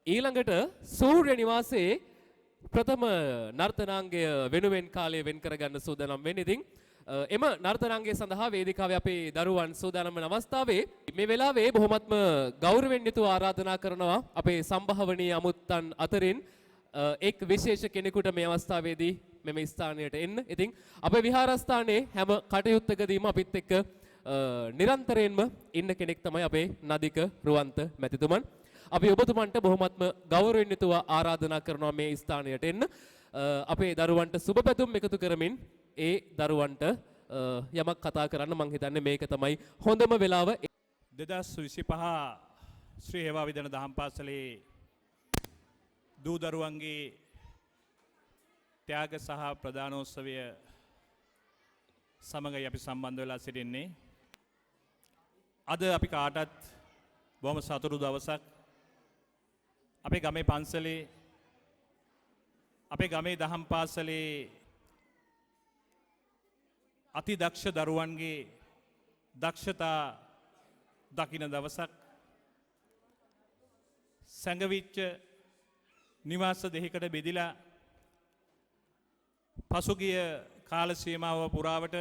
ඊළඟට සූර්ය නිවාසයේ ප්‍රථම නර්තනාංගය වෙනුවෙන් කාලය වෙන් කරගන්න සූදානම් වෙන්නේ. ඉතින් එම නර්තනාංගය සඳහා වේදිකාවේ අපේ දරුවන් සූදානම් වන අවස්ථාවේ මේ වෙලාවේ බොහොමත්ම ගෞරවයෙන් යුතුව ආරාධනා කරනවා අපේ සම්භාවනීය අමුත්තන් අතරින් එක් විශේෂ කෙනෙකුට මේ අවස්ථාවේදී මෙම ස්ථානයට එන්න. ඉතින් අපේ විහාරස්ථානයේ හැම කටයුත්තකදීම අපිත් එක්ක නිරන්තරයෙන්ම ඉන්න කෙනෙක් තමයි අපේ නදික රුවන්ත මැතිතුමන්. අපි ඔබතුමන්ට බොහොමත්ම ගෞරවයෙන් යුතුව ආරාධනා කරනවා මේ ස්ථානයට එන්න. අපේ දරුවන්ට සුබ පැතුම් එකතු කරමින් ඒ දරුවන්ට යමක් කතා කරන්න මං හිතන්නේ මේක තමයි හොඳම වෙලාව. 2025 ශ්‍රී හේවා විදන දහම් පාසලේ දූ දරුවන්ගේ ත්‍යාග සහ ප්‍රදානෝත්සවය සමගයි අපි සම්බන්ධ වෙලා සිටින්නේ. අද අපි කාටත් බොහොම සතුටු දවසක්. අපේ ගමේ පන්සලේ අපේ ගමේ දහම් පාසලේ අති දක්ෂ දරුවන්ගේ දක්ෂතා දකින දවසක්. සැඟවිච්ච නිවාස දෙකකට බෙදිලා පසුගිය කාල සීමාව පුරාවට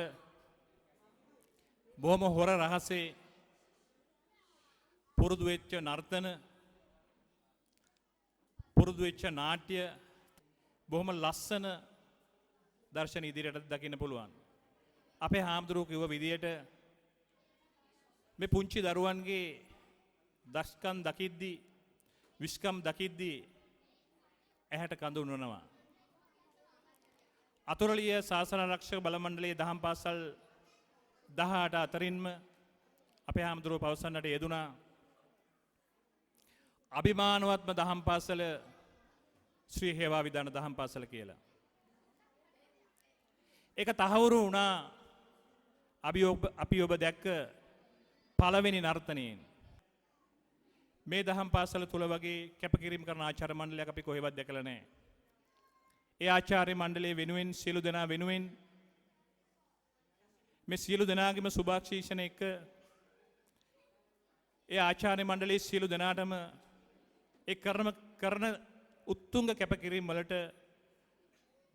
බොහොම හොර රහසේ පුරුදු වෙච්ච නර්තන පුරුදු වෙච්ච නාට්‍ය බොහොම ලස්සන දර්ශන ඉදිරියට දකින්න පුළුවන්. අපේ හාමුදුරුවෝ කිව්ව විදියට මේ පුංචි දරුවන්ගේ දක්ෂකම් දකිද්දී විස්කම් දකිද්දී ඇහැට කඳු උනනවා. අතුරුලිය ශාසන ආරක්ෂක බල මණ්ඩලයේ දහම් පාසල් 18 අතරින්ම අපේ හාමුදුරුවෝ පවසන්නට යෙදුනා අභිමානවත්ම දහම් පාසල ශ්‍රී හේවා විදාන දහම් පාසල කියලා. ඒක තහවුරු වුණා අපි ඔබ දැක්ක පළවෙනි නර්තනයෙන්. මේ දහම් පාසල තුල වගේ කැපකිරීම කරන ආචාර්ය මණ්ඩලයක් අපි කොහෙවත් දැකලා නැහැ. ඒ ආචාර්ය මණ්ඩලයේ වෙනුවෙන් සියලු දෙනා වෙනුවෙන් මේ සියලු දෙනාගේම සුභාශීර්ෂණ එක්ක ඒ ආචාර්ය මණ්ඩලයේ සියලු දෙනාටම ඒ කරන උත්තුංග කැපකිරීම වලට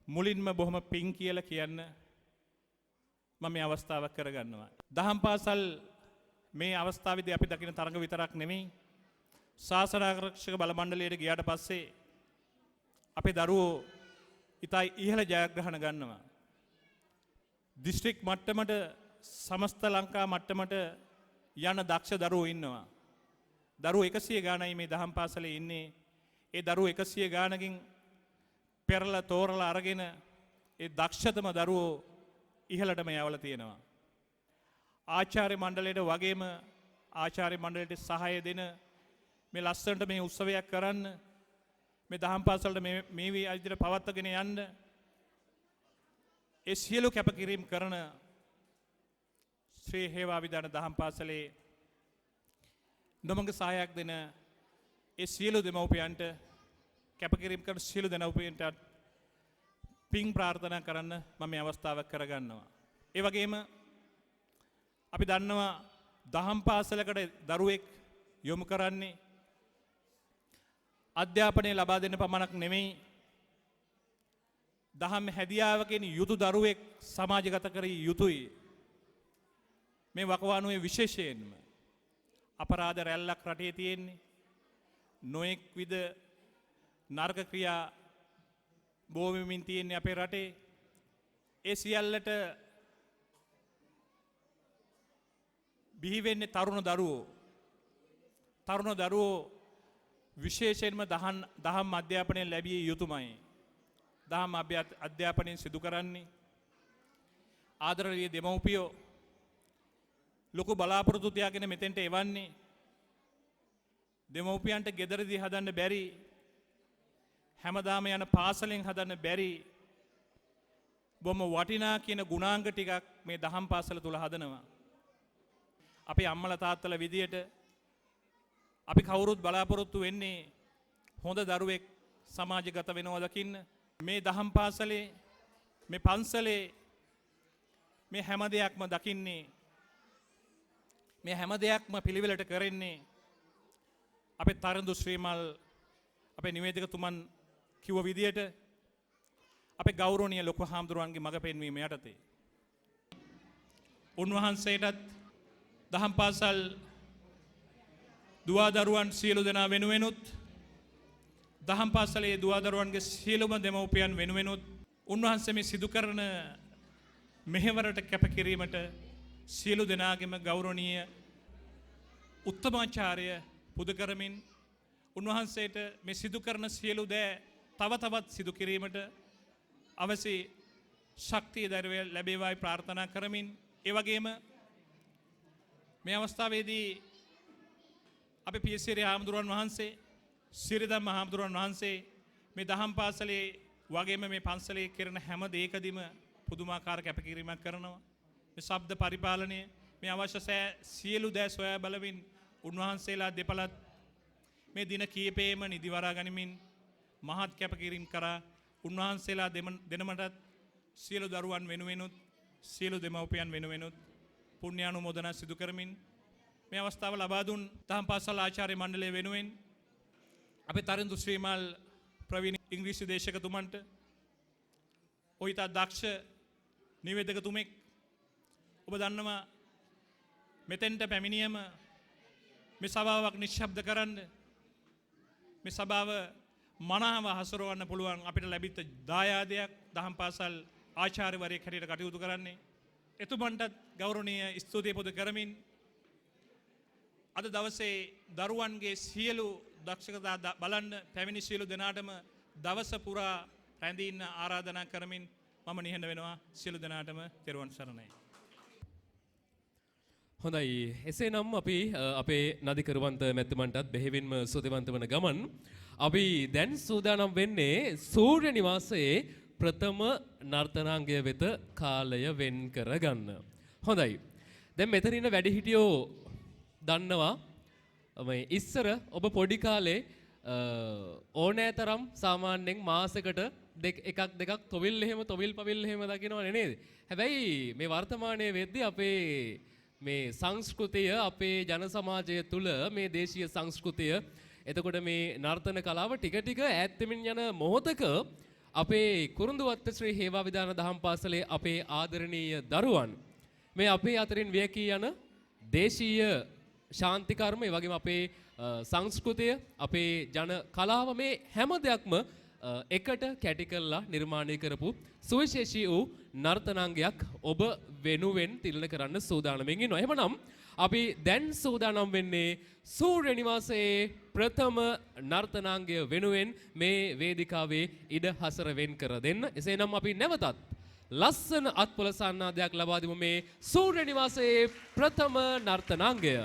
මුලින්ම බොහොම පිං කියලා කියන්න මම මේ අවස්ථාවක් කරගන්නවා. දහම් පාසල් මේ අවස්ථාවේදී අපි දකින තරඟ විතරක් නෙමෙයි ශාසන ආරක්ෂක බල මණ්ඩලයට ගියාට පස්සේ අපේ දරුවෝ ඉතා ඉහළ ජයග්‍රහණ ගන්නවා. දිස්ත්‍රික් මට්ටමට සමස්ත ලංකා මට්ටමට යන දක්ෂ දරුවෝ ඉන්නවා. දරුවෝ 100 ගානයි මේ දහම් පාසලේ ඉන්නේ. ඒ දරුවෝ 100 ගානකින් පෙරලා තෝරලා අරගෙන ඒ දක්ෂතම දරුවෝ ඉහළටම යවලා තියෙනවා. ආචාර්ය මණ්ඩලයට වගේම ආචාර්ය මණ්ඩලයට සහාය දෙන මේ ලස්සනට මේ උත්සවයක් කරන්න මේ දහම් පාසලට මේ විදිහට පවත්වාගෙන යන්න ඒ සියලු කැපකිරීම කරන ශ්‍රී හේවා විදාන දහම් පාසලේ නොමඟ සහායක් දෙන ඒ සියලු දෙමව්පියන්ට කැපකිරීම කරන සියලු දෙමව්පියන්ට පිං ප්‍රාර්ථනා කරන්න මම මේ අවස්ථාවක් කරගන්නවා. ඒ වගේම අපි දන්නවා දහම් පාසලකට දරුවෙක් යොමු කරන්නේ අධ්‍යාපනය ලබා දෙන්න පමණක් නෙමෙයි දහම් හැදියාවකින් යුතු දරුවෙක් සමාජගත කර යුතුයි. මේ වකවානුවේ විශේෂයෙන්ම අපරාධ රැල්ලක් රටේ තියෙන්නේ. නොඑක් විද නරක ක්‍රියා බොහොමමින් තියෙන්නේ අපේ රටේ. ඒ සියල්ලට බිහි වෙන්නේ තරුණ දරුවෝ විශේෂයෙන්ම දහම් අධ්‍යාපනය ලැබිය යුතුමයි. දහම් අධ්‍යාපනයෙන් සිදු කරන්නේ ආදරණීය දෙමව්පියෝ ලොකු බලාපොරොත්තු තියාගෙන මෙතෙන්ට එවන්නේ දෙමව්පියන්ට ගෙදරදී හදන්න බැරි හැමදාම යන පාසලෙන් හදන්න බැරි බොහොම වටිනා කියන ගුණාංග ටිකක් මේ දහම් පාසල තුල හදනවා. අපේ අම්මලා තාත්තලා විදියට අපි කවුරුත් බලාපොරොත්තු වෙන්නේ හොඳ දරුවෙක් සමාජගත වෙනවා දකින්න. මේ දහම් පාසලේ මේ පන්සලේ මේ හැම දෙයක්ම දකින්නේ මේ හැම දෙයක්ම පිළිවෙලට කරන්නේ අපේ තරඳු ශ්‍රීමල් අපේ නිවේදකතුමන් කිව්ව විදියට අපේ ගෞරවනීය ලොකු හාමුදුරුවන්ගේ මඟ පෙන්වීම යටතේ උන්වහන්සේටත් දහම් පාසල් දුවාදරුවන් සියලු දෙනා වෙනුවෙනුත් දහම් පාසලේ දුවාදරුවන්ගේ සියලුම දෙමව්පියන් වෙනුවෙනුත් උන්වහන්සේ මේ සිදු කරන මෙහෙවරට කැපකිරීමට සියලු දෙනාගේම ගෞරවනීය උත්තමාචාර්ය පුද කරමින් උන්වහන්සේට මේ සිදු කරන සියලු දෑ තව තවත් සිදු කිරීමට අවශ්‍ය ශක්තිය ධෛර්යය ලැබේවායි ප්‍රාර්ථනා කරමින් ඒ වගේම මේ අවස්ථාවේදී අපේ පියසිරි හාමුදුරුවන් වහන්සේ සිරිදම්ම හාමුදුරුවන් වහන්සේ මේ දහම් පාසලේ වගේම මේ පන්සලේ කරන හැම දෙයකදීම පුදුමාකාර කැපකිරීමක් කරනවා. මේ ශබ්ද පරිපාලනය මේ අවශ්‍ය සියලු දෑ සොයා බලමින් උන්වහන්සේලා දෙපළත් මේ දින කීපෙම නිදිවරා ගනිමින් මහත් කැපකිරීම කරා උන්වහන්සේලා දෙනමටත් සියලු දරුවන් වෙනුවෙනුත් සියලු දෙමව්පියන් වෙනුවෙනුත් පුණ්‍යානුමෝදනා සිදු කරමින් මේ අවස්ථාව ලබා දුන් දහම් පාසල් ආචාර්ය මණ්ඩලය වෙනුවෙන් අපේ තරිඳු ශ්‍රීමල් ප්‍රවීණ ඉංග්‍රීසි දේශකතුමන්ට ඔයිතා දක්ෂ නිවේදකතුමෙක් ඔබ දන්නවා මෙතෙන්ට පැමිණියම මේ සභාවක් නිශ්ශබ්ද කරන්න මේ සභාව මනාව හසුරවන්න පුළුවන් අපිට ලැබිච්ච දායාදයක් දහම් පාසල් ආචාර්යවරයෙක් හැටියට කටයුතු කරන්නේ එතුමන්ටත් ගෞරවනීය ස්තුතිය පුද කරමින් අද දවසේ දරුවන්ගේ සියලු දක්ෂතා බලන්න පැමිණි සියලු දෙනාටම දවස පුරා රැඳී ඉන්න ආරාධනා කරමින් මම නිහඬ වෙනවා සියලු දෙනාටම තෙරුවන් සරණයි. හොඳයි එසේනම් අපි අපේ නදිකරුවන්ත මැතිතුමන්ටත් බෙහෙවින්ම සුවදවන්ත වන ගමන් අපි දැන් සූදානම් වෙන්නේ සූර්ය නිවාසයේ ප්‍රථම නර්තනාංගය වෙත කාලය වෙන් කරගන්න. හොඳයි. දැන් මෙතන ඉන්න වැඩිහිටියෝ දන්නවා මේ ඉස්සර ඔබ පොඩි කාලේ ඕනෑතරම් සාමාන්‍යයෙන් මාසෙකට එකක් දෙකක් තොවිල් එහෙම තොවිල් පවිල් එහෙම දකින්නවනේ නේද? හැබැයි මේ වර්තමානයේ වෙද්දී අපේ මේ සංස්කෘතිය අපේ ජන සමාජය තුළ මේ දේශීය සංස්කෘතිය එතකොට මේ නර්තන කලාව ටික ටික ඈත් වෙමින් යන මොහොතක අපේ කුරුඳුවත්ත ශ්‍රී හේවා විදාන දහම් පාසලේ අපේ ආදරණීය දරුවන් මේ අපේ අතරින් වියකී යන දේශීය ශාන්ති කර්ම ඒ වගේම අපේ සංස්කෘතිය අපේ ජන කලාව මේ හැම දෙයක්ම එකට කැටි කරලා නිර්මාණය කරපු සුවිශේෂී වූ නර්තනාංගයක් ඔබ වෙනුවෙන් තිලන කරන්න සූදානම්ෙන් ඉන්නවා. එහෙමනම් අපි දැන් සූදානම් වෙන්නේ සූර්ය නිවාසයේ ප්‍රථම නර්තනාංගය වෙනුවෙන් මේ වේදිකාවේ ඉඩ හසර වෙන් කර දෙන්න. එසේනම් අපි නැවතත් ලස්සන අත්පොළ සන්නාදයක් ලබා දෙමු මේ සූර්ය නිවාසයේ ප්‍රථම නර්තනාංගය.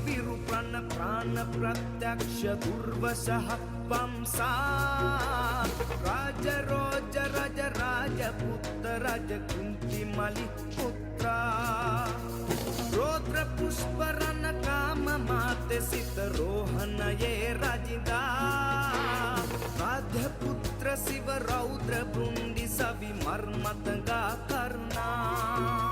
විරු ප්‍රාණ ප්‍රත්‍යක්ෂ දුර්වසහ වම්සා රාජ රෝජ රජ රාජ පුත්ත රජ කුංචි මලි පුත්‍රා රෝද්‍ර පුෂ්ප රණ කාම මාත සිත රෝහණයේ රජිදා රාධ පුත්‍ර සිව රෞද්‍ර බෘන්දි සවි මර්මතංගා කරුණා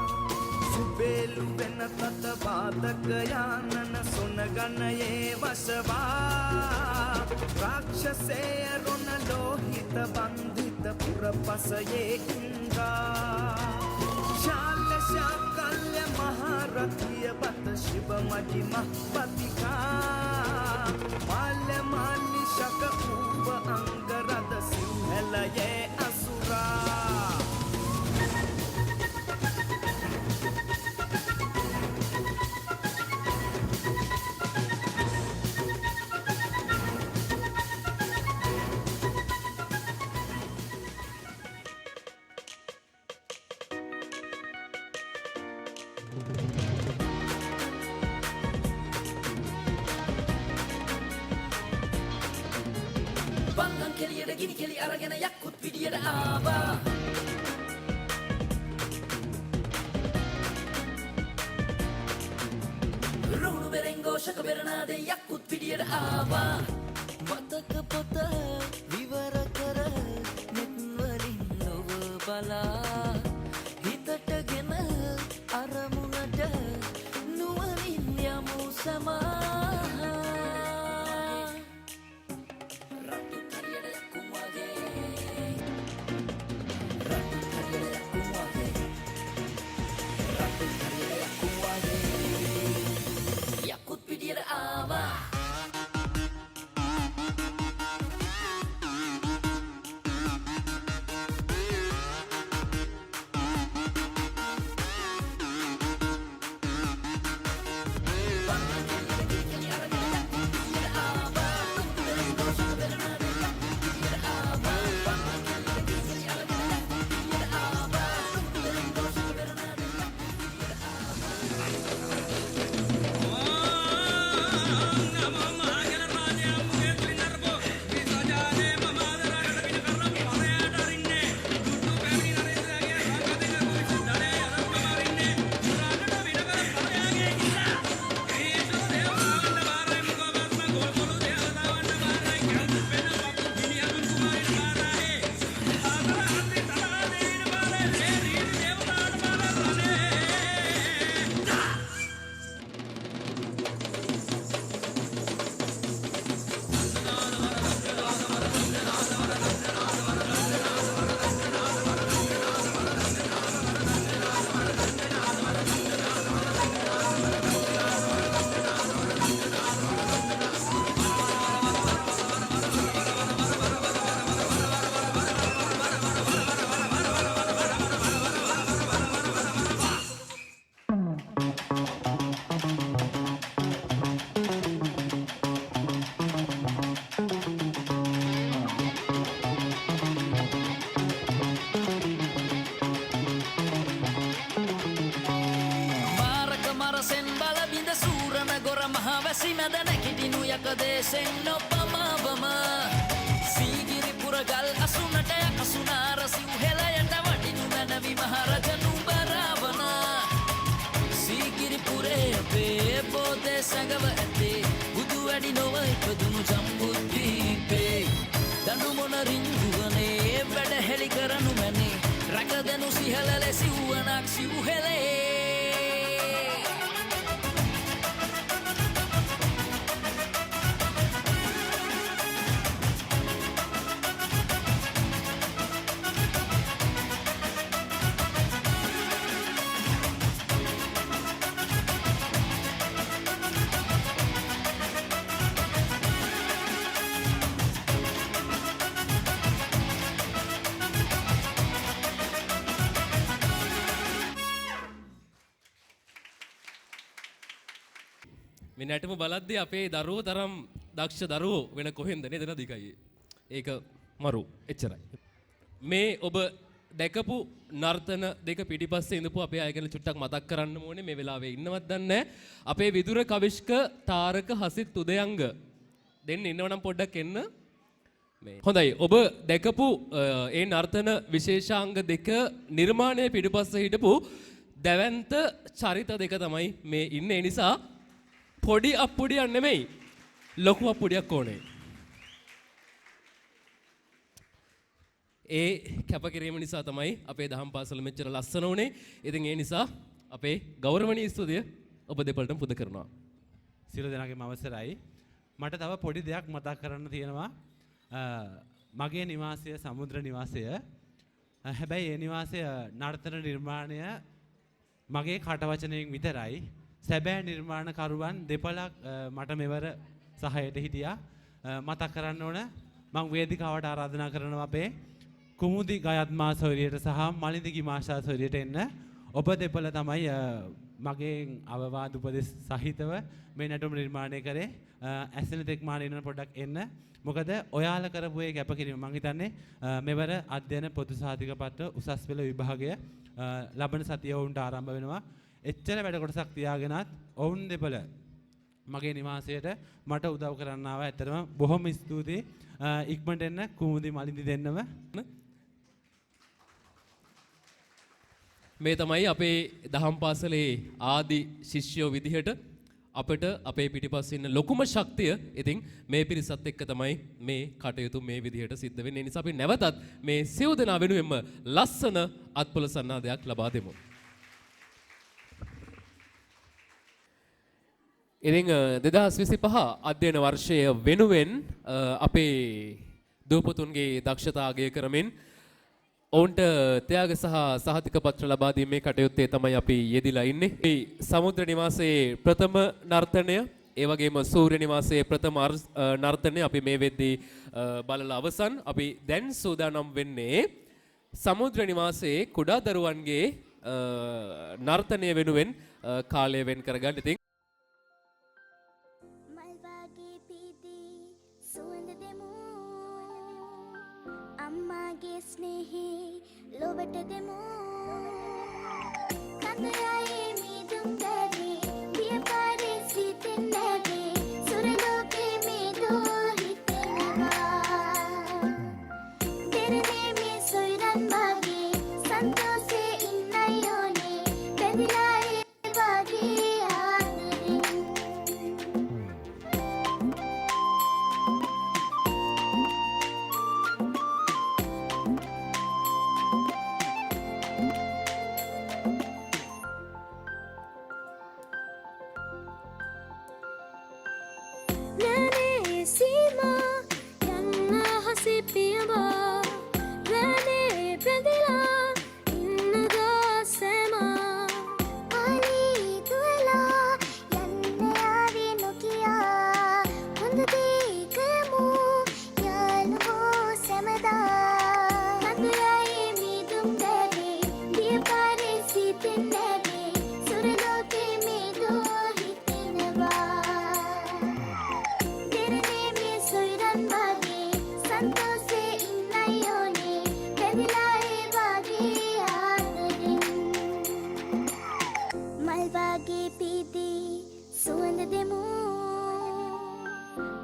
සුබේලු වෙන තත වාදක යානන සොනගනයේ වසවා රාක්ෂසේය රොණ ලෝහිත බන්ධිත පුරපසයේ ඉංගා ශාල ශාකල්‍ය මහරථිය බත ශිව මජිම පතිකා මාල්‍ය මාලි ශක ඌව අංගරද සිංහලය එළියට ගිනි කෙලි අරගෙන යක්කුත් පිටියට ආවා රුණු බෙරෙන් ഘോഷක බෙරනාදේ යක්කුත් පිටියට ආවා මතක පොත විවර කර නෙත් වලින් ඔබ බලා හිතටගෙන අරමුණට නුවණින් යමු සමා මැද නැගිටිනු යකදේශෙන් නොපමාවම සීගිරිපුර ගල් අසුනට යකසුනාර සිව්හෙලයට වටිනු මැනවි මහරජනු බරාවන සීගිරිපුරේ අපේ බෝධේ සැඟව ඇතේ බුදු වැඩි නොව ඉපදුණු ජම්බුද්වීපේ දඬු මොන රිංගුවනේ වැඩ හෙළි කරනු මැනේ රැකදෙනු සිහල ලෙසිව්වනක් සිව්හෙලේ මේ නැටුම බලද්දී අපේ දරුවෝ තරම් දක්ෂ දරුවෝ වෙන කොහෙන්ද නේද නදිකයි. ඒක මරු එච්චරයි. මේ ඔබ දැකපු නර්තන දෙක පිටිපස්සේ ඉඳපු අපේ අය ගැන චුට්ටක් මතක් කරන්න ඕනේ. මේ වෙලාවේ ඉන්නවත් දන්නේ අපේ විදුර කවිෂ්ක තාරක හසිත් උදයංග දෙන්න ඉන්නවනම් පොඩ්ඩක් එන්න. හොඳයි ඔබ දැකපු ඒ නර්තන විශේෂාංග දෙක නිර්මාණය පිටිපස්සේ හිටපු දැවැන්ත චරිත දෙක තමයි මේ ඉන්නේ. නිසා පොඩි අප්පුඩියක් නෙමෙයි ලොකු අප්පුඩියක් ඕනේ. ඒ කැපකිරීම නිසා තමයි අපේ දහම් පාසල මෙච්චර ලස්සන උනේ. ඉතින් ඒ නිසා අපේ ගෞරවනීය ස්තුතිය ඔබ දෙපළටම පුද කරනවා. සියලු දෙනාගේම අවසරයි. මට තව පොඩි දෙයක් මතක් කරන්න තියෙනවා. මගේ නිවාසය සමුද්‍ර නිවාසය. හැබැයි ඒ නිවාසය නර්තන නිර්මාණය මගේ කටවචනයෙන් විතරයි. සැබෑ නිර්මාණකරුවන් දෙපළක් මට මෙවර සහයට හිටියා. මතක් කරන්න ඕන මම වේදිකාවට ආරාධනා කරනවා අපේ කුමුදි ගයත් මාසෝරියට සහ මලින්දිකි මාෂාසෝරියට එන්න. ඔබ දෙපළ තමයි මගේ අවවාද උපදෙස් සහිතව මේ නැටුම නිර්මාණය කරේ. ඇසෙන තෙක් මාන ඉන්න පොඩ්ඩක් එන්න. මොකද ඔයාලා කරපු ඒ කැපකිරීම මම හිතන්නේ මෙවර අධ්‍යයන පොදු සාධික පත්‍ර උසස් පෙළ විභාගය ලබන සතිය වුන්ට ආරම්භ වෙනවා. එච්චර වැඩ කොටසක් තියාගෙනත් ඔවුන් දෙපළ මගේ නිවාසයට මට උදව් කරන්න ආවා. ඇත්තටම බොහොම ස්තුතියි. ඉක්මනට එන්න කුමුදි මලින්දි දෙන්නම. මේ තමයි අපේ දහම් පාසලේ ආදි ශිෂ්‍යයෝ විදිහට අපට අපේ පිටිපස්සේ ඉන්න ලොකුම ශක්තිය. ඉතින් මේ පිරිසත් එක්ක තමයි මේ කටයුතු මේ විදිහට සිද්ධ වෙන්නේ. ඒ නිසා අපි නැවතත් මේ සිව් දෙනා වෙනුවෙන්ම ලස්සන අත්පොළ සන්නාදයක් ලබා දෙමු. ඉතින් 2025 අධ්‍යයන වර්ෂය වෙනුවෙන් අපේ දූපතුන්ගේ දක්ෂතා අගය කරමින් ඔවුන්ට ත්‍යාග සහ සහතික පත්‍ර ලබා දීමේ කටයුත්තේ තමයි අපි යෙදිලා ඉන්නේ. මේ සමුද්‍ර නිවාසයේ ප්‍රථම නර්තනය, ඒ වගේම සූර්ය නිවාසයේ ප්‍රථම නර්තනය අපි මේ වෙද්දී බලලා අවසන්. අපි දැන් සූදානම් වෙන්නේ සමුද්‍ර නිවාසයේ කුඩා දරුවන්ගේ නර්තනය වෙනුවෙන් කාලය වෙන් කරගන්න. ඉතින් අම්මාගේ ස්නේහේ ලොවට දෙමු කතරායේ මීදුම් කරේ දිය පාරේ සිටින් නැවේ සුරලෝකේ මීදෝ හිතෙනවා දෙරනේ මේ සොයරන් මාගේ සන්තෝෂේ ඉන්නයි ඕනේ බැඳිලා ඒ වාගේ ආදරෙන්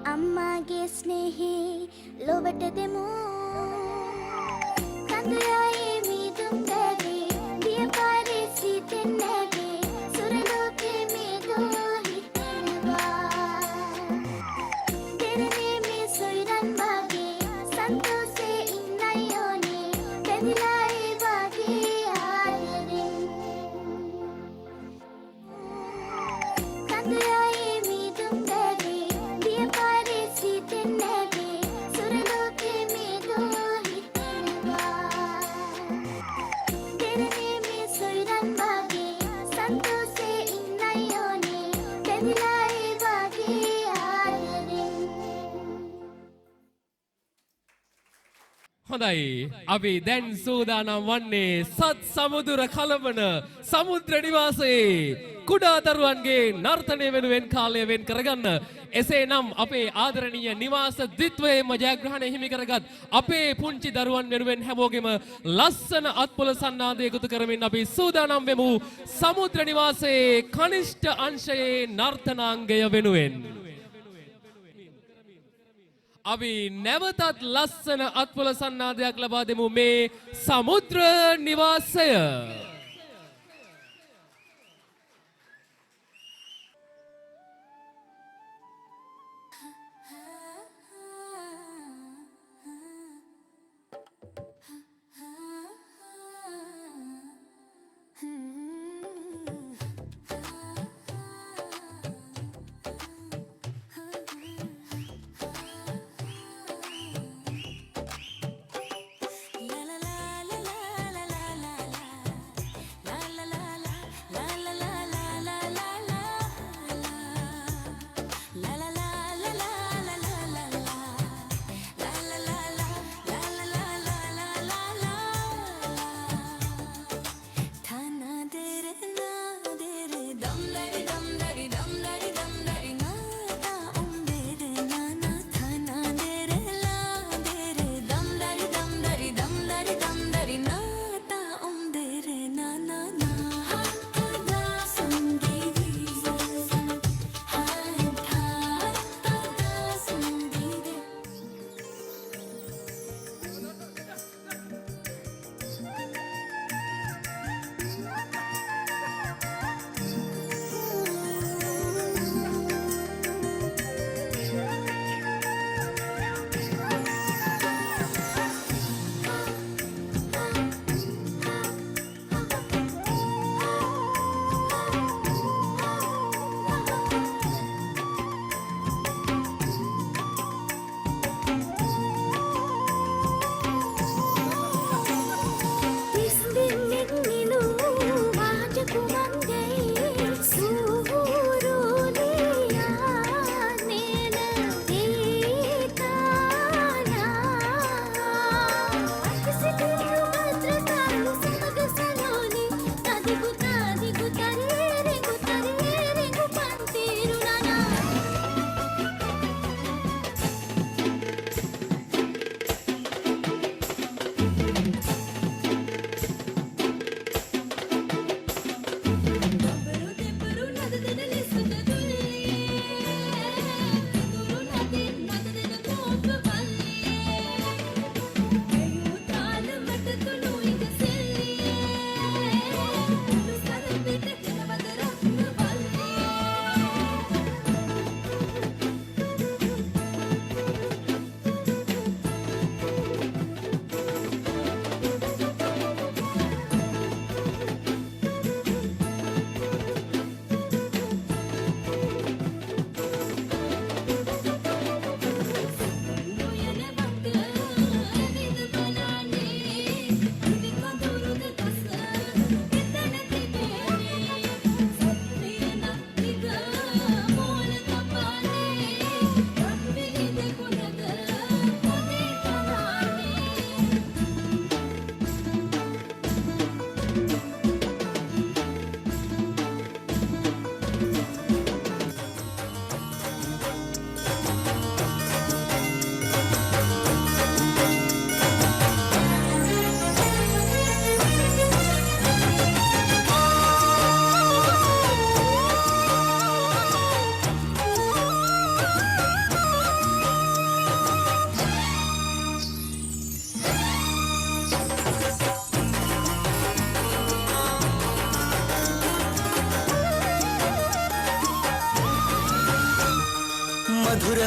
අම්මාගේ ස්නේහේ ලොවට දෙමු කඳුරායේ මීදුම් කරේ දිය පාරේ සිටින් නැවේ සුරලෝකේ මීදෝ හිතෙනවා දෙරනේ මේ සොයරන් මාගේ සන්තෝෂේ ඉන්නයි ඕනේ බැඳිලා ඒ වාගේ ආදරෙන් කඳුරායේ මීදුම් කරේ දිය පාරේ සිටින් නැවේ සුරලෝකේ මීදෝ හිතෙනවා දෙරනේ මේ සොයරන් මාගේ සන්තෝෂේ ඉන්නයි ඕනේ බැඳිලා ඒ වාගේ ආදරෙන් හොඳයි, අපි දැන් සූදානම් වන්නේ සත් සමුදුර කලබන සමුද්‍ර නිවාසයේ කුඩා දරුවන්ගේ නර්තනය වෙනුවෙන් කාලය වෙන් කරගන්න. එසේනම් අපේ ආදරණීය නිවාස ද්විත්වයේම ජයග්‍රහණය හිමි කරගත් අපේ පුංචි දරුවන් වෙනුවෙන් හැමෝගෙම ලස්සන අත්පොළ සන්නාදය එකතු කරමින් අපි සූදානම් වෙමු සමුද්‍ර නිවාසයේ කනිෂ්ඨ අංශයේ නර්තනාංගය වෙනුවෙන්. අපි නැවතත් ලස්සන අත්පොළ සන්නාදයක් ලබා දෙමු මේ සමුද්‍ර නිවාසය.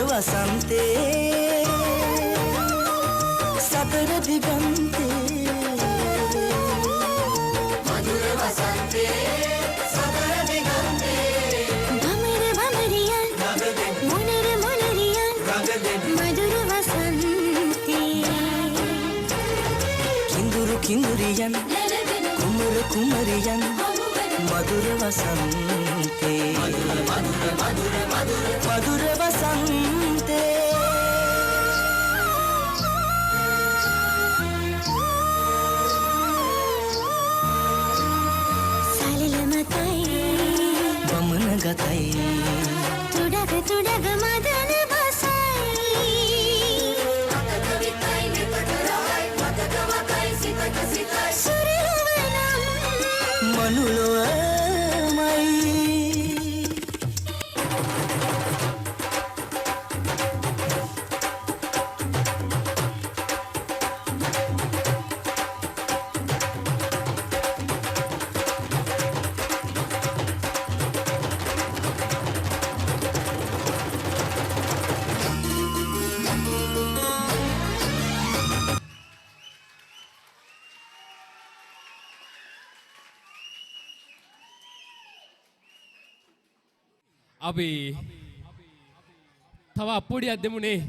වසන්තේ සතර දිගන්තේ මధుර වසන්තේ සතර දිගන්තේ භමර භමරියන් මොනර මොනරියන් මధుර වසන්තේ කිඳුරු කිඳුරියන් කුමර කුමරියන් මధుර වසන්තේ මధుර මధుර මధుර මధుර වසන්තේ ගතයි තුඩග තුඩග මදන බසයි සුරවනම් මනුලොවමයි අපි තව අප්පුඩියක් දෙමුනේ.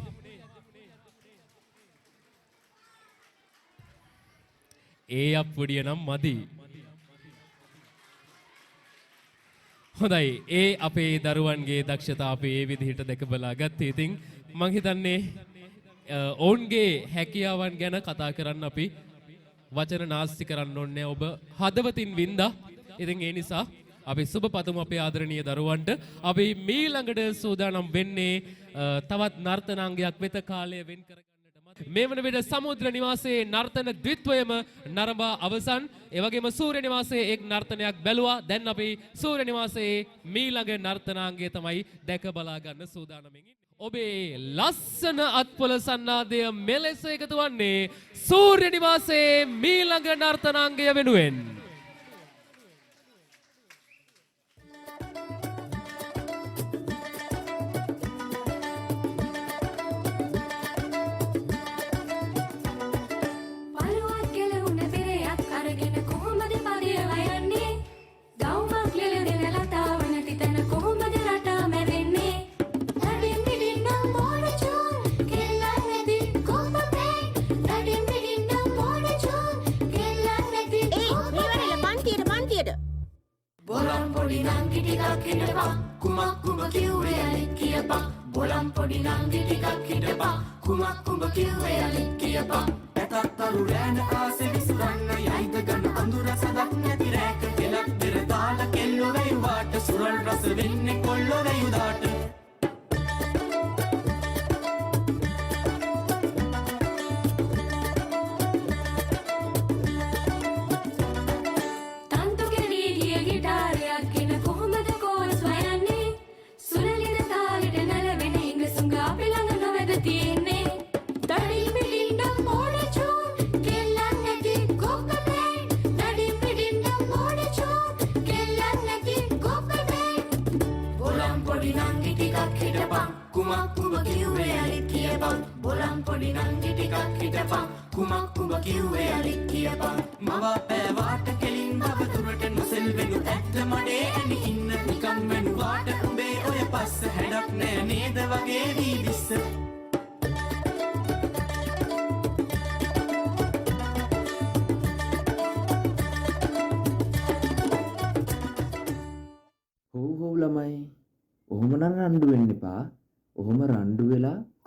ඒ අප්පුඩිය නම් මදි. හොඳයි. ඒ අපේ දරුවන්ගේ දක්ෂතා අපි ඒ විදිහට දැක බලා ගත්තේ. ඉතින් මම හිතන්නේ ඔවුන්ගේ හැකියාවන් ගැන කතා කරන්න අපි වචන නාස්ති කරන්න ඕනේ. ඔබ හදවතින් වින්දා. ඉතින් ඒ නිසා අපි සුබ පතමු අපේ ආදරණීය දරුවන්ට. අපි මීළඟට සූදානම් වෙන්නේ තවත් නර්තනාංගයක් වෙත කාලය වෙන් කරගන්නට. මේ වන විට සමුද්‍ර නිවාසයේ නර්තන ද්විත්වයම නරඹා අවසන්. ඒ වගේම සූර්ය නිවාසයේ එක් නර්තනයක් බැලුවා. දැන් අපි සූර්ය නිවාසයේ මීළඟ නර්තනාංගය තමයි දැක බලා ගන්න සූදානම්ෙන් ඉන්නේ. ඔබේ ලස්සන අත්පොළ සන්නාදය මෙලෙස එකතු වන්නේ සූර්ය නිවාසයේ මීළඟ නර්තනාංගය වෙනුවෙන්.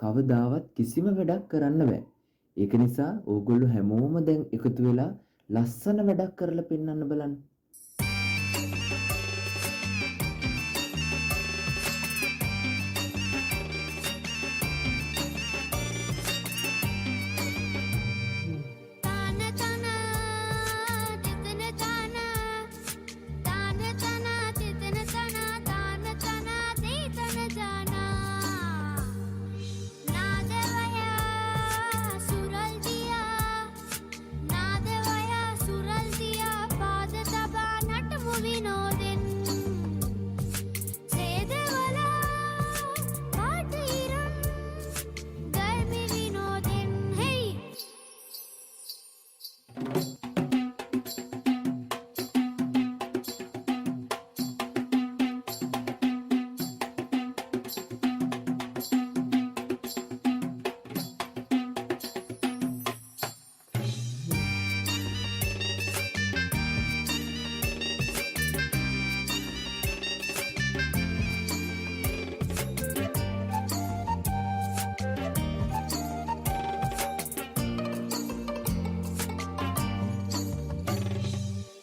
කවදාවත් කිසිම වැඩක් කරන්න බෑ. ඒක නිසා ඕගොල්ලෝ හැමෝම දැන් එකතු වෙලා ලස්සන වැඩක් කරලා පෙන්වන්න බලන්න. सुरल दिया पाद तब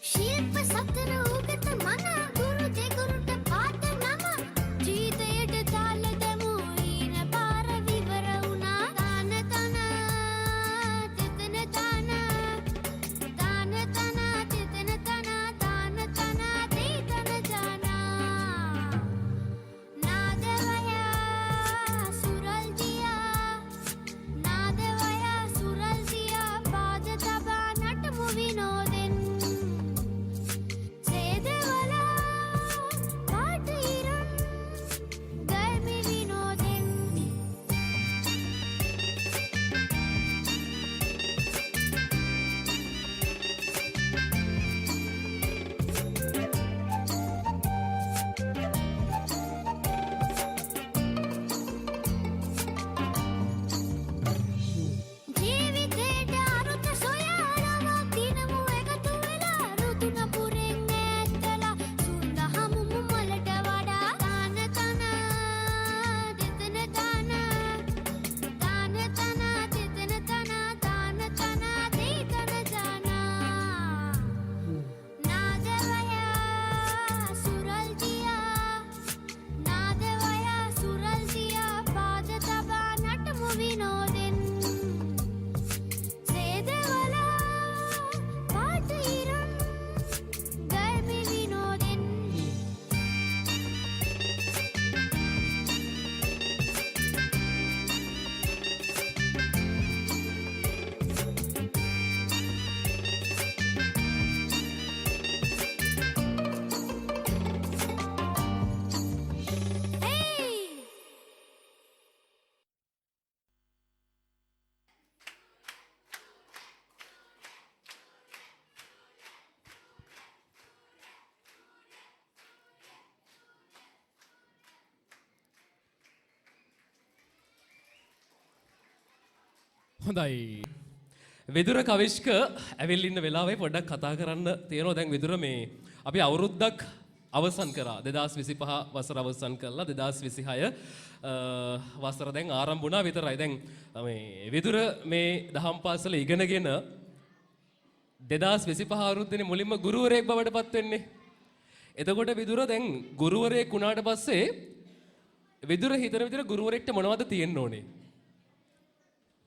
ශිල්ප සතර උගත මන ගුරු දෙගුරුට පාත නම ජීවිතයට තාල දමු ඊන පාර විවර වුණා තාන තන තිතන තන තාන තන තිතන තන තාන තන දීතන ජනා නාදවය සුරල් දියා නාදවය සුරල් දියා පාද තබා නටමු විනෝදෙන් සේදවලා පාටිරන් ගල්මි විනෝදෙන් ජීවිතේට අරුත සොයාලම දිනමු එකතු වෙලා රුතුන පුරෙන් ඈත්ලා සුන්ද හමුමු මලට වඩා තාන තන දෙතන තන තාන තන දෙතන තන තාන තන දීතන ජනා නාදවය සුරල් දියා නාදවය සුරල් දියා පාද තබා නටමු විනෝදෙන් සේදවලා පාටිරන් ගල්මි විනෝදෙන් Hey! හොඳයි. විදුර කවිෂ්ක ඇවිල් ඉන්න වෙලාවේ පොඩ්ඩක් කතා කරන්න තියෙනවා. දැන් විදුර මේ අපි අවුරුද්දක් අවසන් කරා 2025 වසර අවසන් කරලා 2026 වසර දැන් ආරම්භ වුණා විතරයි. දැන් මේ විදුර මේ දහම් පාසල ඉගෙනගෙන 2025 අවුරුද්දේ මුලින්ම ගුරුවරයෙක් බවට පත් වෙන්නේ. එතකොට විදුර දැන් ගුරුවරයෙක් වුණාට පස්සේ විදුර හිතන විදිහට ගුරුවරයෙක්ට මොනවද තියෙන්න ඕනේ?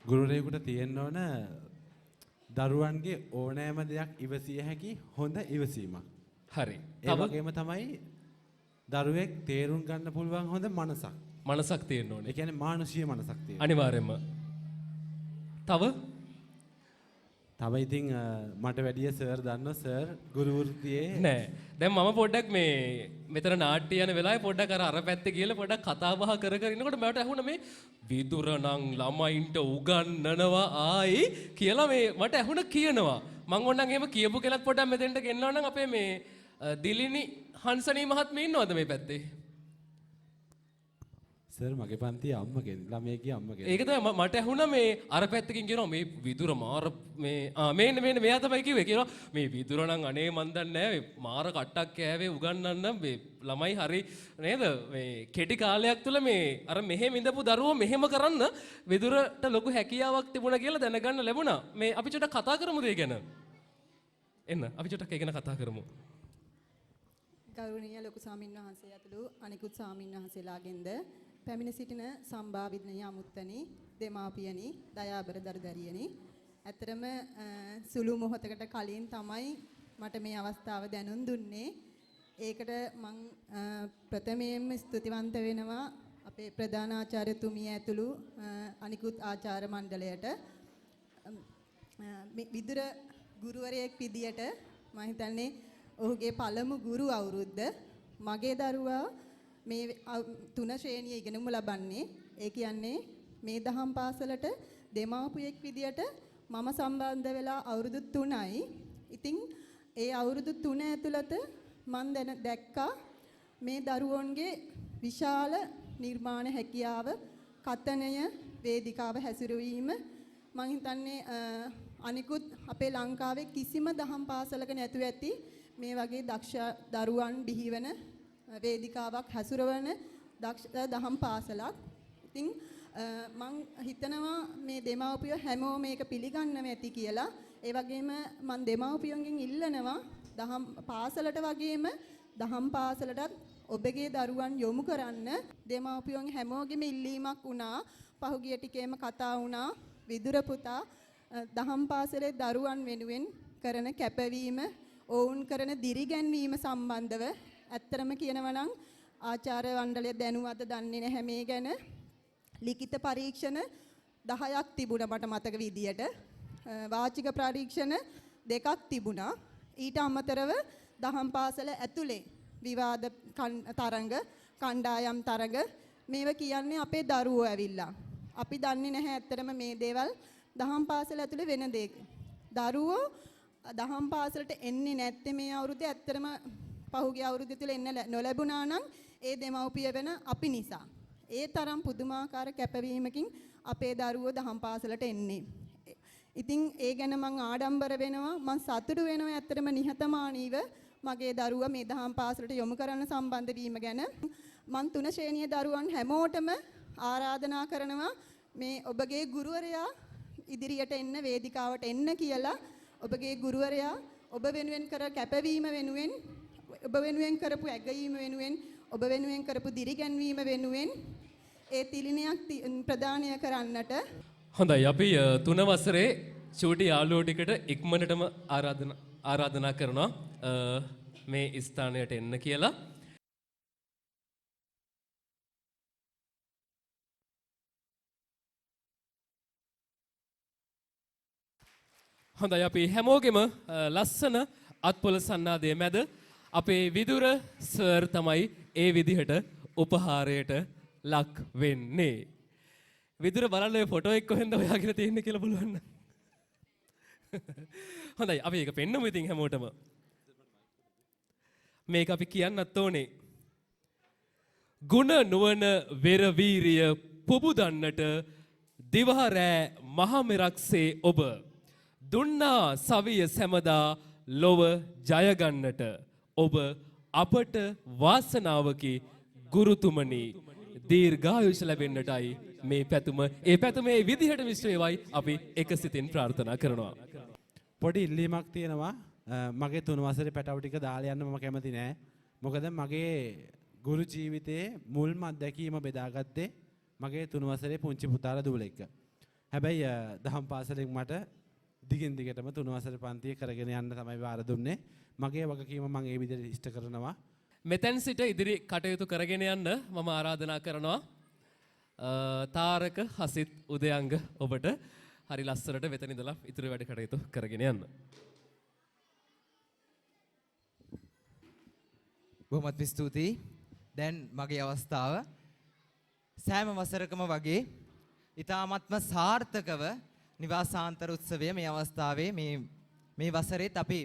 ගුරුවරයෙකුට තියෙන්න ඕන දරුවන්ගේ ඕනෑම දෙයක් ඉවසිය හැකි හොඳ ඉවසීමක්. හරි. ඒ වගේම තමයි දරුවෙක් තේරුම් ගන්න පුළුවන් හොඳ මනසක්. මනසක් තියෙන්න ඕනේ. ඒ කියන්නේ මානුෂීය මනසක් තියෙන්න. අනිවාර්යයෙන්ම. තව ඉතින් මට වැඩිය සර් දන්නවා සර් ගුරු වෘත්තියේ නෑ. දැන් මම පොඩ්ඩක් මේ මෙතන නාට්‍ය යන වෙලාවේ පොඩ්ඩක් අර පැත්තේ ගිහලා පොඩ්ඩක් කතා බහ කර ඉන්නකොට මට ඇහුණා මේ විදුර නම් ළමයින්ට උගන්වනවා ආයි කියලා මේ මට ඇහුණා කියනවා. මං ඕනනම් එහෙම කියපු කෙනෙක් පොඩ්ඩක් මෙතෙන්ට ගෙන්නනවා නම් අපේ මේ දිලිනි හංසනී මහත්මිය ඉන්නවද මේ පැත්තේ? සර් මගේ පන්තියේ අම්ම කෙනෙක් ළමයෙක්ගේ අම්ම කෙනෙක්. ඒක තමයි මට ඇහුණා මේ අර පැත්තකින් කියනවා මේ විදුර මාර මේ මේන්න මෙයා තමයි කිව්වේ කියනවා මේ විදුර නම් අනේ මන් දන්නේ නැහැ මාර කට්ටක් කෑවේ උගන්වන්න මේ ළමයි හරි නේද මේ කෙටි කාලයක් තුල මේ අර මෙහෙම ඉඳපු දරුවෝ මෙහෙම කරන්න විදුරට ලොකු හැකියාවක් තිබුණා කියලා දැනගන්න ලැබුණා. මේ අපි චුට්ටක් කතා කරමුද ඒ ගැන? එන්න අපි චුට්ටක් ඒ ගැන කතා කරමු. ගෞරවනීය ලොකු ස්වාමීන් වහන්සේ ඇතුළු අනිකුත් ස්වාමීන් වහන්සේලාගෙන්ද පැමිණ සිටින සම්භාවිතනීය අමුත්තනි දෙමාපියනි දයාබර දරුදරියනි ඇතරම සුළු මොහොතකට කලින් තමයි මට මේ අවස්ථාව දැනුම් දුන්නේ. ඒකට මම ප්‍රථමයෙන්ම ස්තුතිවන්ත වෙනවා අපේ ප්‍රධාන ආචාර්යතුමිය ඇතුළු අනිකුත් ආචාර්ය මණ්ඩලයට. විදුර ගුරුවරයෙක් විදියට මම හිතන්නේ ඔහුගේ පළමු ගුරු අවුරුද්ද මගේ දරුවා මේ 3 ශ්‍රේණිය ඉගෙනමු ලබන්නේ. ඒ කියන්නේ මේ දහම් පාසලට දෙමාපියෙක් විදියට මම සම්බන්ධ වෙලා අවුරුදු 3යි. ඉතින් ඒ අවුරුදු 3 ඇතුළත මම දැක්කා මේ දරුවන්ගේ විශාල නිර්මාණ හැකියාව, කතනය, වේදිකාව හැසිරවීම මම හිතන්නේ අනිකුත් අපේ ලංකාවේ කිසිම දහම් පාසලක නැතුව ඇති මේ වගේ දක්ෂ දරුවන් බිහිවන වේදිකාවක් හැසිරවන දක්ෂ දහම් පාසලක්. ඉතින් මම හිතනවා මේ දෙමව්පියෝ හැමෝම මේක පිළිගන්නව ඇති කියලා. ඒ වගේම මම දෙමව්පියන්ගෙන් ඉල්ලනවා දහම් පාසලට වගේම දහම් පාසලටත් ඔබගේ දරුවන් යොමු කරන්න. දෙමව්පියන් හැමෝගෙම ඉල්ලීමක් වුණා. පහුගිය ටිකේම කතා වුණා. විදුර පුතා දහම් පාසලේ දරුවන් වෙනුවෙන් කරන කැපවීම, ඔවුන් කරන දිරිගැන්වීම සම්බන්ධව ඇත්තරම කියනවා නම් ආචාර්ය මණ්ඩලය දැනුවද දන්නේ නැහැ මේ ගැන. ලිඛිත පරීක්ෂණ 10ක් තිබුණා මට මතක විදියට. වාචික පරීක්ෂණ 2ක් තිබුණා. ඊට අමතරව දහම් පාසල ඇතුලේ විවාද තරඟ, කණ්ඩායම් තරඟ මේවා කියන්නේ අපේ දරුවෝ ඇවිල්ලා. අපි දන්නේ නැහැ ඇත්තටම මේ දේවල් දහම් පාසල ඇතුලේ වෙන දේ. දරුවෝ දහම් පාසලට එන්නේ නැත්තේ මේ අවුරුද්දේ ඇත්තටම පහුගිය අවුරුද්දේ තුල එන්න නොලැබුණා නම් ඒ දෙමව්පිය වෙන අපි නිසා. ඒ තරම් පුදුමාකාර කැපවීමකින් අපේ දරුවෝ දහම් පාසලට එන්නේ. ඉතින් ඒ ගැන මම ආඩම්බර වෙනවා. මම සතුටු වෙනවා ඇත්තටම නිහතමානීව මගේ දරුවා මේ දහම් පාසලට යොමු කරන්න සම්බන්ධ වීම ගැන. මම 3 ශ්‍රේණියේ දරුවන් හැමෝටම ආරාධනා කරනවා මේ ඔබගේ ගුරුවරයා ඉදිරියට එන්න, වේදිකාවට එන්න කියලා. ඔබගේ ගුරුවරයා ඔබ වෙනුවෙන් කර කැපවීම වෙනුවෙන්, ඔබ වෙනුවෙන් කරපු ඇගයීම වෙනුවෙන්, ඔබ වෙනුවෙන් කරපු දිරිගැන්වීම වෙනුවෙන් ඒ තිලිනයක් ප්‍රදානය කරන්නට. හොඳයි, අපි 3 වසරේ චූටි යාළුවෝ ටිකට ඉක්මනටම ආරාධනා කරනවා මේ ස්ථානයට එන්න කියලා. හොඳයි, අපි හැමෝගෙම ලස්සන අත්පොල සන්නාදයේ මැද අපේ විදුර සර් තමයි ඒ විදිහට උපහාරයට ලක් වෙන්නේ. විදුර බලන්න ඔය ෆොටෝ එක කොහෙන්ද හොයාගෙන තියෙන්නේ කියලා බලන්න. හොඳයි, අපි ඒක පෙන්නමු ඉතින් හැමෝටම. මේක අපි කියන්නත් ඕනේ. ගුණ නුවණ වෙර වීරිය පුබුදන්නට දිවහරෑ මහමෙරක්සේ ඔබ දුන්නා සවිය සැමදා ලොව ජයගන්නට ඔබ අපට වාසනාවකි ගුරුතුමනි. දීර්ඝායුෂ ලැබෙන්නටයි මේ පැතුම. ඒ පැතුම ඒ විදිහට විශ්ව වේවයි අපි එකසිතින් ප්‍රාර්ථනා කරනවා. පොඩි ඉල්ලීමක් තියෙනවා. මගේ 3 වසරේ පැටව ටික දාලා යන්න මම කැමති නෑ. මොකද මගේ ගුරු ජීවිතයේ මුල්ම අත්දැකීම බෙදාගත්තේ මගේ 3 වසරේ පුංචි පුතාලා දූල එක්ක. හැබැයි දහම් පාසලෙන් මට දිගින් දිගටම 3 වසර පන්තිය කරගෙන යන්න තමයි වාර දුන්නේ. මගේ වගකීම මම ඒ විදිහට ඉෂ්ට කරනවා. මෙතෙන් සිට ඉදිරි කටයුතු කරගෙන යන්න මම ආරාධනා කරනවා තාරක හසිත් උදයංග ඔබට හරි ලස්සනට වෙතන ඉඳලා ඉතුරු වැඩ කටයුතු කරගෙන යන්න. බොහොමත් ස්තුතියි. දැන් මගේ අවස්ථාව සෑම වසරකම වගේ ඊ타මත්ම සාර්ථකව නිවාසාන්තර උත්සවය මේ අවස්ථාවේ මේ වසරේත් අපි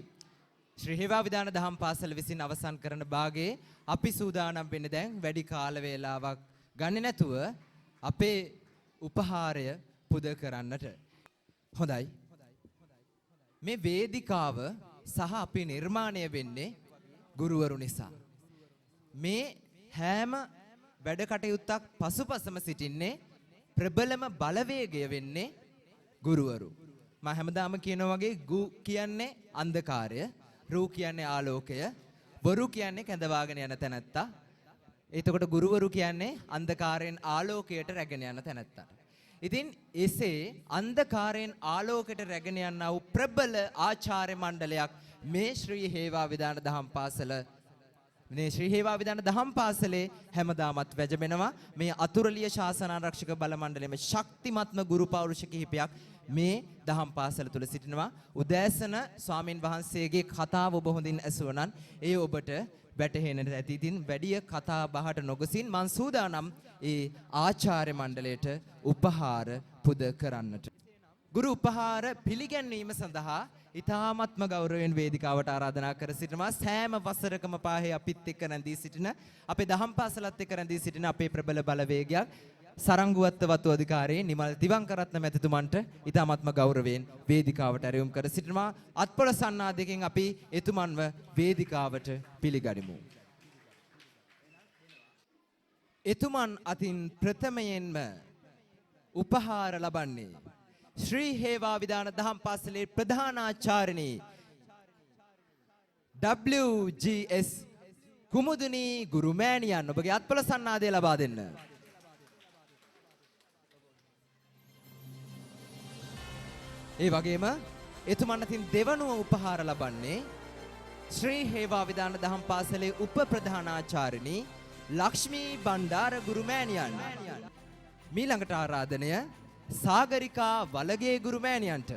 ශ්‍රී හේවා විදාන දහම් පාසල විසින් අවසන් කරන භාගයේ අපි සූදානම් වෙන්නේ දැන් වැඩි කාල වේලාවක් ගන්නේ නැතුව අපේ උපහාරය පුද කරන්නට. හොඳයි. මේ වේදිකාව සහ අපි නිර්මාණය වෙන්නේ ගුරුවරු නිසා. මේ හැම වැඩ කටයුත්තක් පසුපසම සිටින්නේ ප්‍රබලම බලවේගය වෙන්නේ ගුරුවරු. මම හැමදාම කියනවා වගේ ගු කියන්නේ අන්ධකාරය, රූ කියන්නේ ආලෝකය, වරු කියන්නේ කැඳවාගෙන යන තැනැත්තා. එතකොට ගුරුවරු කියන්නේ අන්ධකාරයෙන් ආලෝකයට රැගෙන යන තැනැත්තා. ඉතින් එසේ අන්ධකාරයෙන් ආලෝකයට රැගෙන යනා වූ ප්‍රබල ආචාර්ය මණ්ඩලයක් මේ ශ්‍රී හේවා විදාන දහම් පාසල මේ ශ්‍රී හේවා විදාන දහම් පාසලේ හැමදාමත් වැජබෙනවා. මේ අතුරුලිය ශාසනාරක්ෂක බල මණ්ඩලයේ ශක්තිමත්ම ගුරු පෞරුෂ කිහිපයක් මේ දහම් පාසල තුල සිටිනවා. උදෑසන ස්වාමින් වහන්සේගේ කතාව ඔබ හොඳින් ඇසුවනම් ඒ ඔබට වැටහෙන්නට ඇති. ඉතින් වැඩි කතා බහට නොගසින් මං සූදානම් ඒ ආචාර්ය මණ්ඩලයට උපහාර පුද කරන්නට. ගුරු උපහාර පිළිගැන්වීම සඳහා ඉතාමත්ම ගෞරවයෙන් වේදිකාවට ආරාධනා කර සිටිනවා. සෑම වසරකම පාහේ අපිත් එක්ක රැඳී සිටින අපේ දහම් පාසලත් එක්ක රැඳී සිටින අපේ ප්‍රබල බලවේගයක් සරංගුවත්ත වතු අධිකාරී නිමල් දිවංකරත්න මැතිතුමන්ට ඉතාමත්ම ගෞරවයෙන් වේදිකාවට ඇරයුම් කර සිටිනවා. අත්පොළ සන්නාදයෙන් අපි එතුමන්ව වේදිකාවට පිළිගනිමු. එතුමන් අතින් ප්‍රථමයෙන්ම උපහාර ලබන්නේ ශ්‍රී හේවා විදාන දහම් පාසලේ ප්‍රධානාචාර්යනී WGS කුමුදුනී ගුරුමෑණියන්. ඔබගේ අත්පොළ සන්නාදය ලබා දෙන්න. ඒ වගේම එතුමන් අතින් දෙවනුව උපහාර ලබන්නේ ශ්‍රී හේවා විදාන දහම් පාසලේ උප ප්‍රධානාචාර්යනී ලක්ෂ්මී බණ්ඩාර ගුරුමෑණියන්. මීළඟට ආරාධනය සාගරිකා වලගේ ගුරුමෑණියන්ට.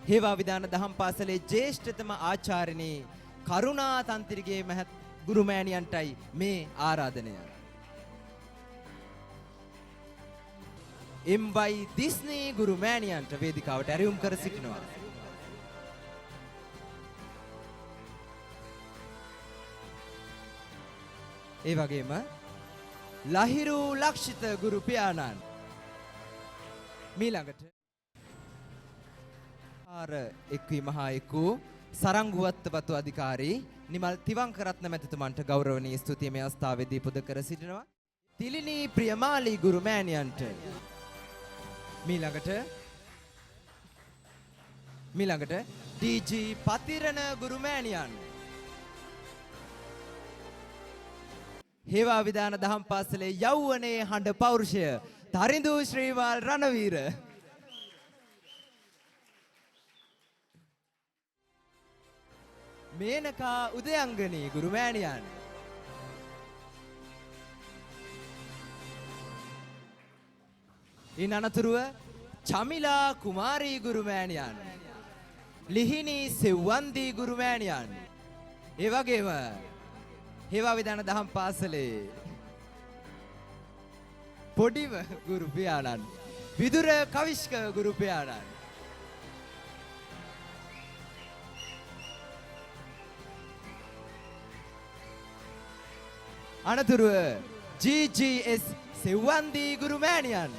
හේවා විදාන දහම් පාසලේ ජ්‍යෙෂ්ඨතම ආචාර්යනී කරුණා තන්ත්‍රිගේ මහත් ගුරුමෑණියන්ටයි මේ ආරාධනය. MY දිස්නී ගුරුමෑණියන්ට වේදිකාවට ඇරයුම් කර සිටිනවා. ඒ වගේම ලහිරු ලක්ෂිත ගුරු පියාණන්. මීළඟට ආර එක්වීම හා එක්වූ සරංගුවත්ත වතු අධිකාරී නිමල් තිවංකරත්න මැතිතුමන්ට ගෞරවනීය ස්තුතිය මේ අවස්ථාවේදී පුද කර සිටිනවා. තිලිනී ප්‍රියමාලී ගුරු මෑණියන්ට. මීළඟට DG පතිරණ ගුරු මෑණියන්. හේවා විදාන දහම් පාසලේ යෞවනයේ හඬ පෞරුෂය තරිඳු ශ්‍රීවාල් රණවීර. මේනකා උදයංගනී ගුරුමෑණියන්. ඉන් අනතුරුව චමිලා කුමාරී ගුරුමෑණියන්. ලිහිණී සෙව්වන්දී ගුරුමෑණියන්. ඒ වගේම හේවා විදාන දහම් පාසලේ පොඩිම ගුරු පියාණන් විදුර කවිෂ්ක ගුරු පියාණන්. අනතුරුව GGS සෙව්වන්දී ගුරුමෑණියන්.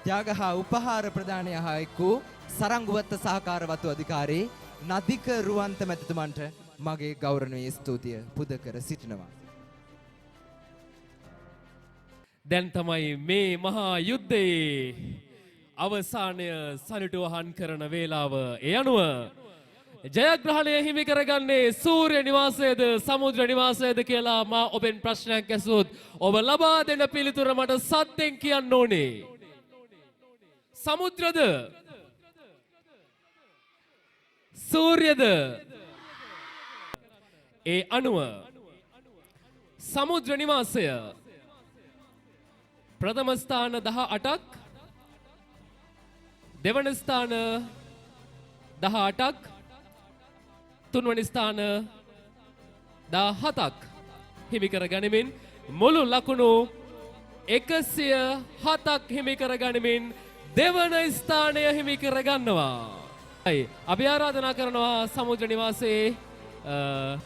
ත්‍යාග හා උපහාර ප්‍රදානය හා එක්වූ සරංගුවත්ත සහකාර වතු අධිකාරී නදික රුවන්ත මැතිතුමන්ට මගේ ගෞරවනීය ස්තුතිය පුද කර සිටිනවා. දැන් තමයි මේ මහා යුද්ධයේ අවසානය සනිටුවහන් කරන වේලාව. ඒ අනුව ජයග්‍රහණය හිමි කරගන්නේ සූර්ය නිවාසයේද සමුද්‍ර නිවාසයේද කියලා මා ඔබෙන් ප්‍රශ්නයක් ඇසුවොත් ඔබ ලබා දෙන පිළිතුර මට සත්‍යෙන් කියන්න ඕනේ. සමුද්‍රද සූර්යද? ඒ අනුව සමුද්‍ර නිවාසය ප්‍රථම ස්ථාන 18ක්, දෙවන ස්ථාන 18ක්, තුන්වැනි ස්ථාන 17ක් හිමි කර ගනිමින් මුළු ලකුණු 107ක් හිමි කර ගනිමින් දෙවන ස්ථානය හිමි කර ගන්නවා. අපි ආරාධනා කරනවා සමුද්‍ර නිවාසයේ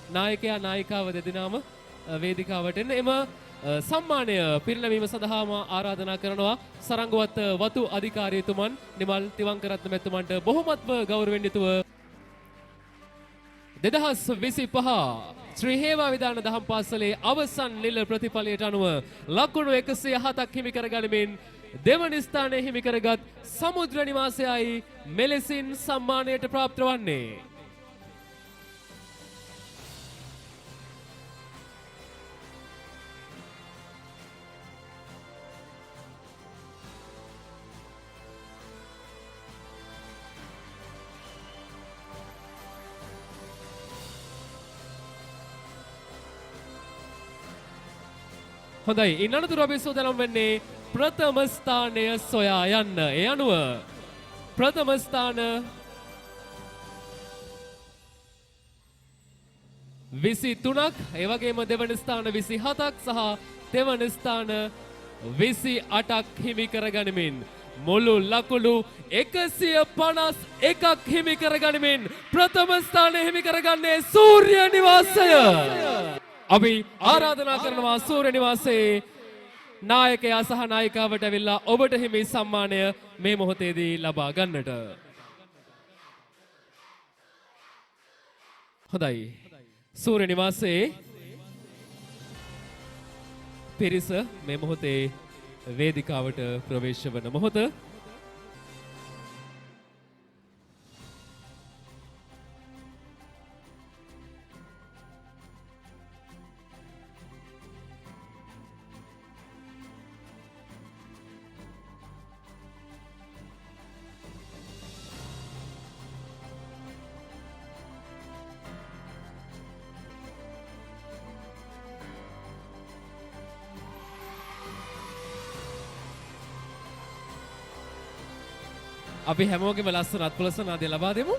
නායකයා නායිකාව දෙදෙනාම වේදිකාවට එන්න. එම සම්මානය පිරිනැමීම සඳහාම ආරාධනා කරනවා සරංගුවත්ත වතු අධිකාරියතුමන් නිමල් තිවංකරත්න මැතිතුමන්ට බොහොමත්ම ගෞරවයෙන් යුතුව 2025 ශ්‍රී හේවා විදාන දහම් පාසලේ අවසන් නිල ප්‍රතිඵලයට අනුව ලකුණු 107ක් හිමි කර ගනිමින් දෙවනි ස්ථානය හිමි කරගත් සමුද්‍ර නිවාසයයි මෙලෙසින් සම්මානයට ප්‍රාප්ත වන්නේ. හොඳයි, ඉන් අනතුරු අපි සූදානම් වෙන්නේ ප්‍රථම ස්ථානය සොයා යන්න. ඒ අනුව ප්‍රථම ස්ථාන 23ක්, ඒ වගේම දෙවන ස්ථාන 27ක් සහ තෙවන ස්ථාන 28ක් හිමි කරගනිමින් මුළු ලකුණු 151ක් හිමි කරගනිමින් ප්‍රථම ස්ථානය හිමි කරගන්නේ සූර්ය නිවාසය. අපි ආරාධනා කරනවා සූර්ය නිවාසයේ නායකයා සහ නායිකාවට ඇවිල්ලා ඔබට හිමි සම්මානය මේ මොහොතේදී ලබා ගන්නට. හොඳයි. සූර්ය නිවාසයේ පිරිස මේ මොහොතේ වේදිකාවට ප්‍රවේශ වන මොහොත. අපි හැමෝගෙම ලස්සන අත්පොලසනාදය ලබා දෙමු.